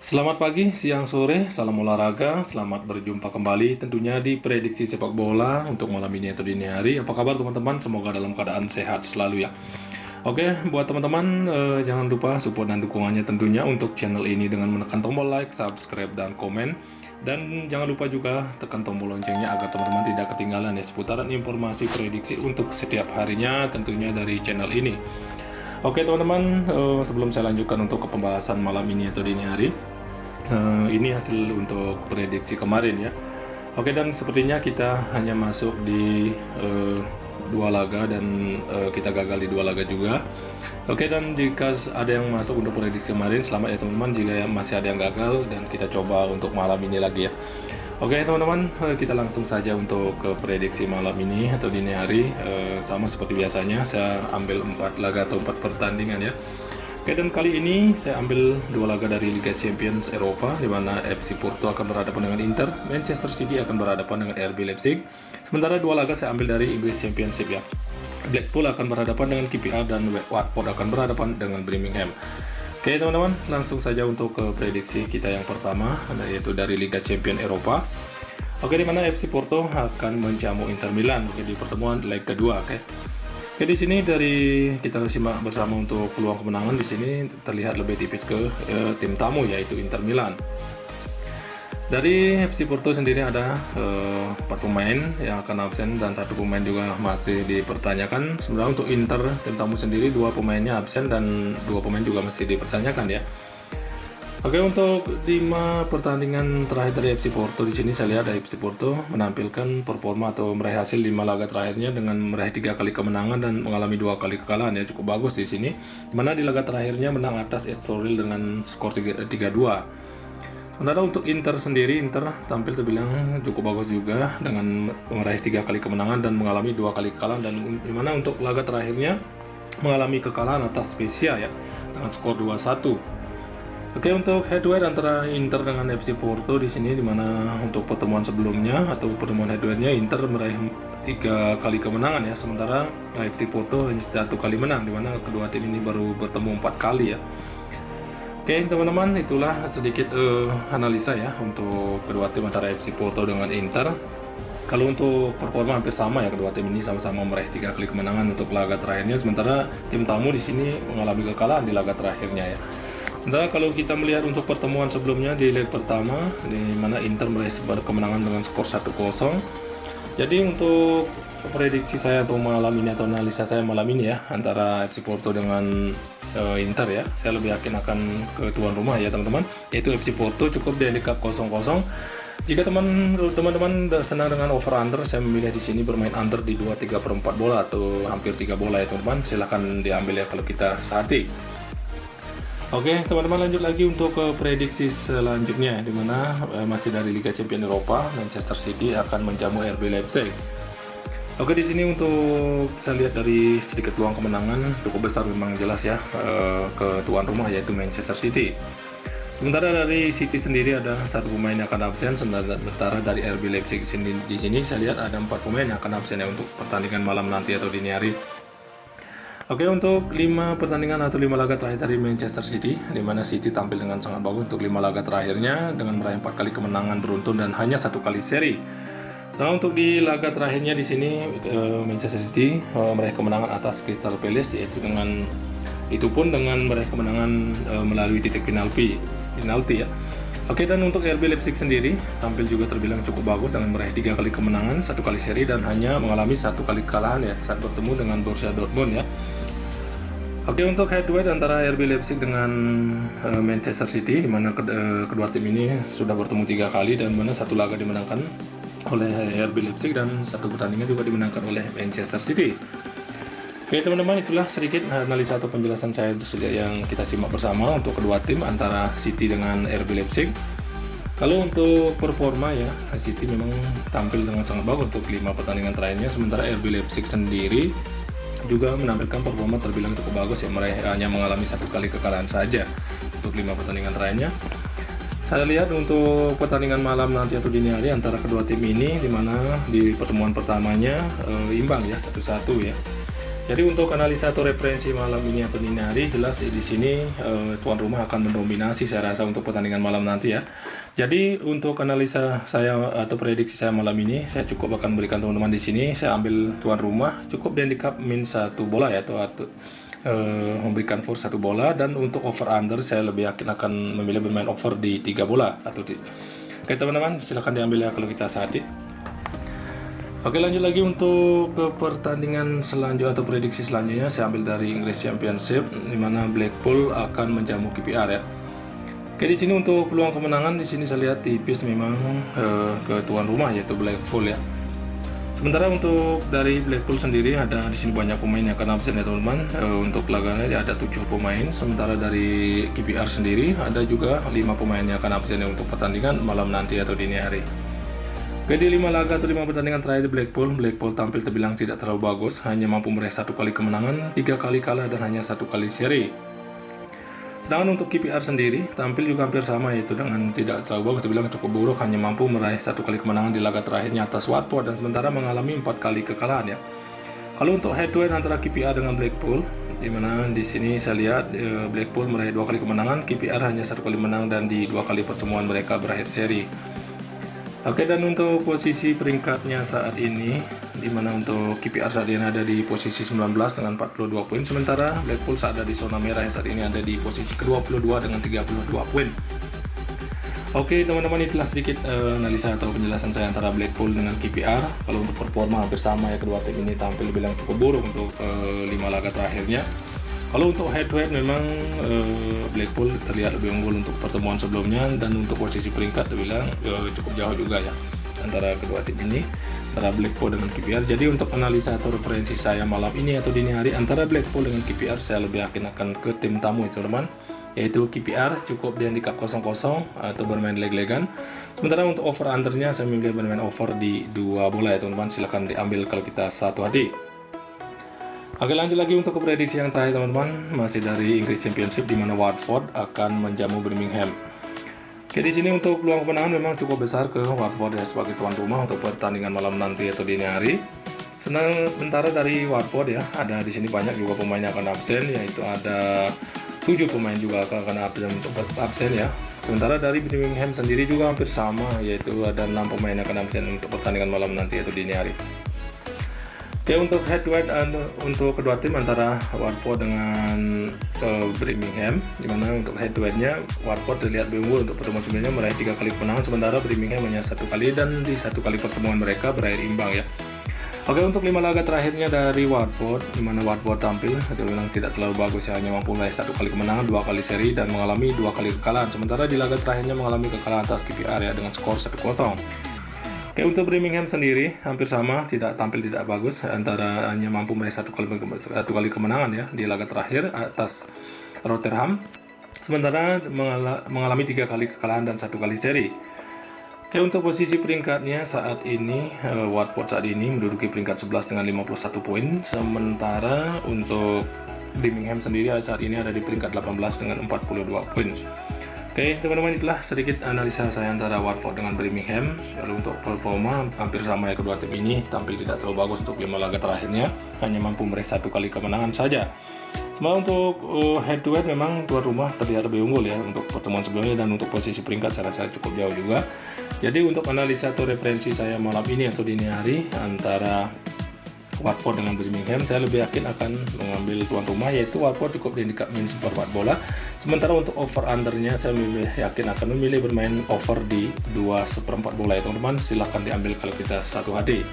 Selamat pagi, siang, sore, salam olahraga, selamat berjumpa kembali tentunya di prediksi sepak bola untuk malam ini atau dini hari. Apa kabar teman-teman? Semoga dalam keadaan sehat selalu ya. Oke, buat teman-teman jangan lupa support dan dukungannya tentunya untuk channel ini dengan menekan tombol like, subscribe, dan komen. Dan jangan lupa juga tekan tombol loncengnya agar teman-teman tidak ketinggalan ya seputaran informasi prediksi untuk setiap harinya tentunya dari channel ini. Oke teman-teman, sebelum saya lanjutkan untuk ke pembahasan malam ini atau dini hari, ini hasil untuk prediksi kemarin ya. Oke, dan sepertinya kita hanya masuk di dua laga dan kita gagal di dua laga juga. Oke, dan jika ada yang masuk untuk prediksi kemarin, selamat ya teman-teman. Jika masih ada yang gagal, dan kita coba untuk malam ini lagi ya. Oke teman-teman, kita langsung saja untuk ke prediksi malam ini atau dini hari. Sama seperti biasanya, saya ambil 4 laga atau 4 pertandingan ya. Oke, dan kali ini saya ambil 2 laga dari Liga Champions Eropa, di mana FC Porto akan berhadapan dengan Inter, Manchester City akan berhadapan dengan RB Leipzig. Sementara 2 laga saya ambil dari English Championship ya. Blackpool akan berhadapan dengan QPR dan Watford akan berhadapan dengan Birmingham. Oke teman-teman, langsung saja untuk ke prediksi kita yang pertama, yaitu dari Liga Champions Eropa. Oke, di mana FC Porto akan menjamu Inter Milan di pertemuan leg kedua. Oke, di sini dari kita simak bersama untuk peluang kemenangan di sini terlihat lebih tipis ke tim tamu yaitu Inter Milan. Dari FC Porto sendiri ada 4 pemain yang akan absen dan 1 pemain juga masih dipertanyakan. Sebenarnya untuk Inter tim tamu sendiri 2 pemainnya absen dan 2 pemain juga masih dipertanyakan ya. Oke, untuk 5 pertandingan terakhir dari FC Porto di sini saya lihat FC Porto menampilkan performa atau meraih hasil 5 laga terakhirnya dengan meraih 3 kali kemenangan dan mengalami 2 kali kekalahan ya, cukup bagus di sini. Dimana di laga terakhirnya menang atas Estoril dengan skor 3-2. Sementara untuk Inter sendiri, Inter tampil terbilang cukup bagus juga dengan meraih 3 kali kemenangan dan mengalami 2 kali kekalahan, dan dimana untuk laga terakhirnya mengalami kekalahan atas Spezia ya dengan skor 2-1. Oke, untuk head to head antara Inter dengan FC Porto di sini, dimana untuk pertemuan sebelumnya atau pertemuan head to headnya Inter meraih 3 kali kemenangan ya, sementara FC Porto hanya 1 kali menang, dimana kedua tim ini baru bertemu 4 kali ya. Oke teman-teman, itulah sedikit analisa ya untuk kedua tim antara FC Porto dengan Inter. Kalau untuk performa hampir sama ya, kedua tim ini sama-sama meraih 3 kali kemenangan untuk laga terakhirnya, sementara tim tamu di sini mengalami kekalahan di laga terakhirnya ya. Sementara kalau kita melihat untuk pertemuan sebelumnya di leg pertama, di mana Inter meraih sebuah kemenangan dengan skor 1-0. Jadi untuk prediksi saya untuk malam ini atau analisa saya malam ini ya antara FC Porto dengan Inter ya, saya lebih yakin akan ke tuan rumah ya teman-teman, yaitu FC Porto cukup di handicap 0-0. Jika teman-teman senang dengan over under, saya memilih di sini bermain under di 2/3/4 bola atau hampir 3 bola ya teman-teman, silahkan diambil ya kalau kita sehati. Oke teman-teman, lanjut lagi untuk ke prediksi selanjutnya, di mana masih dari Liga Champions Eropa, Manchester City akan menjamu RB Leipzig. Oke, di sini untuk saya lihat dari sedikit peluang kemenangan cukup besar memang jelas ya ke tuan rumah yaitu Manchester City. Sementara dari City sendiri ada 1 pemain yang akan absen, sementara dari RB Leipzig di sini saya lihat ada 4 pemain yang akan absen ya untuk pertandingan malam nanti atau dini hari. Oke, untuk 5 pertandingan atau 5 laga terakhir dari Manchester City, di mana City tampil dengan sangat bagus untuk 5 laga terakhirnya dengan meraih 4 kali kemenangan beruntun dan hanya 1 kali seri. Nah, untuk di laga terakhirnya di sini Manchester City meraih kemenangan atas Crystal Palace, yaitu dengan itu pun dengan meraih kemenangan melalui titik penalti ya. Oke, dan untuk RB Leipzig sendiri tampil juga terbilang cukup bagus dengan meraih 3 kali kemenangan, 1 kali seri dan hanya mengalami 1 kali kekalahan ya saat bertemu dengan Borussia Dortmund ya. Oke, untuk head to head antara RB Leipzig dengan Manchester City, di mana kedua tim ini sudah bertemu 3 kali dan mana 1 laga dimenangkan oleh RB Leipzig dan 1 pertandingan juga dimenangkan oleh Manchester City. Oke teman-teman, itulah sedikit analisa atau penjelasan saya yang kita simak bersama untuk kedua tim antara City dengan RB Leipzig. Kalau untuk performa ya, City memang tampil dengan sangat bagus untuk 5 pertandingan terakhirnya, sementara RB Leipzig sendiri juga menampilkan performa terbilang cukup bagus ya, hanya mengalami 1 kali kekalahan saja untuk 5 pertandingan terakhirnya. Saya lihat untuk pertandingan malam nanti atau dini hari antara kedua tim ini, di mana di pertemuan pertamanya imbang ya 1-1 ya. Jadi untuk analisa atau referensi malam ini atau dini hari, jelas di sini tuan rumah akan mendominasi saya rasa untuk pertandingan malam nanti ya. Jadi untuk analisa saya atau prediksi saya malam ini, saya cukup akan berikan teman-teman di sini. Saya ambil tuan rumah cukup di handicap min 1 bola ya, atau memberikan for 1 bola, dan untuk over under saya lebih yakin akan memilih bermain over di 3 bola atau di. Oke teman-teman, silahkan diambil ya kalau kita saati. Oke, lanjut lagi untuk ke pertandingan selanjutnya atau prediksi selanjutnya, saya ambil dari English Championship di mana Blackpool akan menjamu KPR ya. Oke, di sini untuk peluang kemenangan di sini saya lihat tipis memang ke tuan rumah yaitu Blackpool ya. Sementara untuk dari Blackpool sendiri ada di sini banyak pemain yang akan absen ya teman-teman. Untuk laganya ada 7 pemain, sementara dari KPR sendiri ada juga 5 pemain yang akan absen ya untuk pertandingan malam nanti atau dini hari. Di 5 laga atau 5 pertandingan terakhir Blackpool tampil terbilang tidak terlalu bagus, hanya mampu meraih 1 kali kemenangan, 3 kali kalah, dan hanya 1 kali seri. Sedangkan untuk KPR sendiri tampil juga hampir sama, yaitu dengan tidak terlalu bagus, terbilang cukup buruk, hanya mampu meraih 1 kali kemenangan di laga terakhirnya atas Watford, dan sementara mengalami 4 kali kekalahan ya. Kalau untuk head to head antara KPR dengan Blackpool, di mana di sini saya lihat Blackpool meraih 2 kali kemenangan, KPR hanya 1 kali menang, dan di 2 kali pertemuan mereka berakhir seri. Oke, dan untuk posisi peringkatnya saat ini, di mana untuk KPR saat ini ada di posisi 19 dengan 42 poin, sementara Blackpool saat ada di zona merah yang saat ini ada di posisi ke-22 dengan 32 poin. Oke teman-teman, itulah sedikit analisa atau penjelasan saya antara Blackpool dengan KPR. Kalau untuk performa hampir sama ya, kedua tim ini tampil bilang cukup buruk untuk 5 laga terakhirnya. Kalau untuk head to head memang Blackpool terlihat lebih unggul untuk pertemuan sebelumnya, dan untuk posisi peringkat terbilang cukup jauh juga ya antara kedua tim ini, antara Blackpool dengan KPR. Jadi untuk analisa atau referensi saya malam ini atau dini hari antara Blackpool dengan KPR, saya lebih yakin akan ke tim tamu ya teman-teman, yaitu KPR cukup di handicap 0-0 atau bermain leg-legan. Sementara untuk over undernya saya memilih bermain over di 2 bola ya teman-teman, silahkan diambil kalau kita satu hati. Oke, lanjut lagi untuk prediksi yang terakhir teman-teman, masih dari English Championship di mana Watford akan menjamu Birmingham. Oke, di sini untuk peluang kemenangan memang cukup besar ke Watford ya sebagai tuan rumah untuk pertandingan malam nanti atau dini hari. Sementara dari Watford ya, ada di sini banyak juga pemain yang akan absen, yaitu ada 7 pemain juga akan absen ya. Sementara dari Birmingham sendiri juga hampir sama, yaitu ada 6 pemain yang akan absen untuk pertandingan malam nanti atau dini hari. Oke, untuk head to head untuk kedua tim antara Watford dengan Birmingham, dimana untuk head to headnya Watford terlihat lebih unggul untuk pertemuan sebelumnya meraih 3 kali kemenangan, sementara Birmingham hanya 1 kali, dan di 1 kali pertemuan mereka berakhir imbang ya. Oke, untuk 5 laga terakhirnya dari Watford, dimana Watford tampil memang tidak terlalu bagus ya, hanya mampu meraih 1 kali kemenangan, 2 kali seri, dan mengalami 2 kali kekalahan, sementara di laga terakhirnya mengalami kekalahan atas KPR ya dengan skor 1-0. Oke, untuk Birmingham sendiri hampir sama, tampil tidak bagus, antara hanya mampu meraih 1 kali kemenangan ya di laga terakhir atas Rotherham, sementara mengalami 3 kali kekalahan dan 1 kali seri. Oke, untuk posisi peringkatnya saat ini Watford saat ini menduduki peringkat 11 dengan 51 poin, sementara untuk Birmingham sendiri saat ini ada di peringkat 18 dengan 42 poin. Oke teman-teman, itulah sedikit analisa saya antara Watford dengan Birmingham. Lalu untuk performa hampir sama ya, kedua tim ini tampil tidak terlalu bagus untuk 5 laga terakhirnya, hanya mampu meraih 1 kali kemenangan saja. Sementara untuk head to head memang tuan rumah terlihat lebih unggul ya untuk pertemuan sebelumnya, dan untuk posisi peringkat saya rasa cukup jauh juga. Jadi untuk analisa atau referensi saya malam ini atau dini hari antara Watford dengan Birmingham, saya lebih yakin akan mengambil tuan rumah, yaitu Watford cukup di handicap min 1/4 bola. Sementara untuk over undernya saya lebih yakin akan memilih bermain over di 2/4 bola ya teman-teman, silahkan diambil kalau kita satu hati.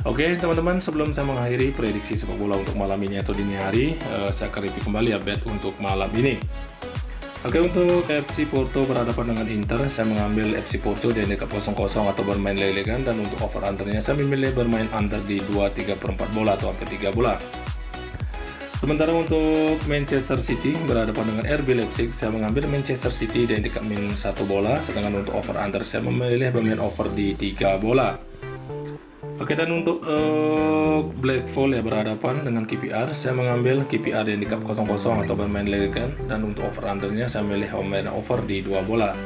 Oke teman-teman, sebelum saya mengakhiri prediksi sepak bola untuk malam ini atau dini hari, saya akan review kembali update untuk malam ini. Oke, untuk FC Porto berhadapan dengan Inter, saya mengambil FC Porto di handicap 0-0 atau bermain leg-legan, dan untuk over undernya saya memilih bermain under di 2/3/4 bola atau hampir 3 bola. Sementara untuk Manchester City berhadapan dengan RB Leipzig, saya mengambil Manchester City di handicap min 1 bola, sedangkan untuk over under saya memilih bermain over di 3 bola. Oke, dan untuk Blackpool ya berhadapan dengan KPR, saya mengambil KPR di handicap 0-0 atau bermain leg-legan, dan untuk over undernya saya memilih bermain over di 2 bola.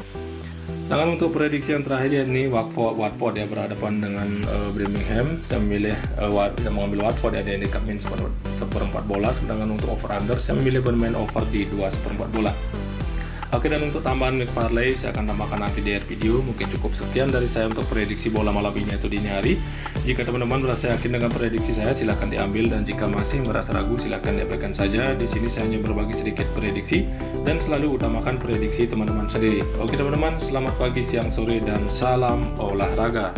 Sedangkan untuk prediksi yang terakhir ya, ini Watford ya berhadapan dengan Birmingham. Saya memilih saya mengambil Watford ya, dia handicap min 1/4 bola. Sedangkan untuk over under saya memilih bermain over di 2/4 bola. Oke, dan untuk tambahan parlay saya akan tambahkan nanti di akhir video. Mungkin cukup sekian dari saya untuk prediksi bola malam ini atau dini hari. Jika teman-teman merasa yakin dengan prediksi saya, silahkan diambil, dan jika masih merasa ragu, silahkan diabaikan saja. Di sini saya hanya berbagi sedikit prediksi dan selalu utamakan prediksi teman-teman sendiri. Oke teman-teman, selamat pagi, siang, sore, dan salam olahraga.